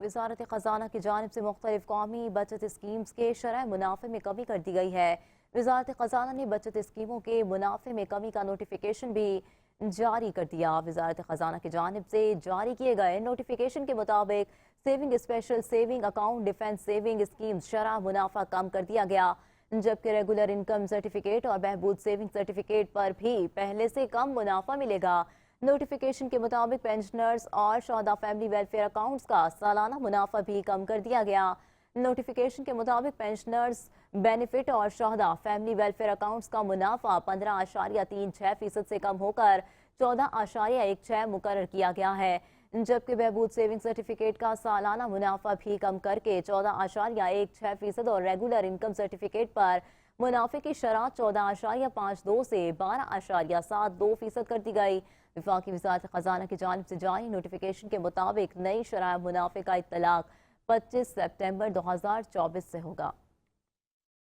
وزارت خزانہ کی جانب سے مختلف قومی بچت اسکیمز کے شرح منافع میں کمی کر دی گئی ہے۔ وزارت خزانہ نے بچت اسکیموں کے منافع میں کمی کا نوٹیفیکیشن بھی جاری کر دیا۔ وزارت خزانہ کی جانب سے جاری کیے گئے نوٹیفیکیشن کے مطابق saving special saving account defence saving schemes شرح منافع کم کر دیا گیا، جبکہ ریگولر انکم سرٹیفکیٹ اور بہبود سیونگ سرٹیفکیٹ پر بھی پہلے سے کم منافع ملے گا۔ نوٹیفیکیشن کے مطابق پینشنرز اور شہداء فیملی ویلفیئر اکاؤنٹس کا سالانہ منافع بھی کم کر دیا گیا۔ نوٹیفیکیشن کے مطابق پینشنرز بینیفٹ اور شہداء فیملی ویلفیئر اکاؤنٹس کا منافع 15.36% سے کم ہو کر 14.16 مقرر کیا گیا ہے، جبکہ بہبود سیونگ سرٹیفکیٹ کا سالانہ منافع بھی کم کر کے 14.16% اور ریگولر انکم سرٹیفکیٹ پر منافع کی شرح 14.52 سے 12.72% کر دی گئی۔ وفاقی وزارت خزانہ کی جانب سے جاری نوٹیفیکیشن کے مطابق نئی شرح منافع کا اطلاق 25 سپٹمبر 2024 سے ہوگا۔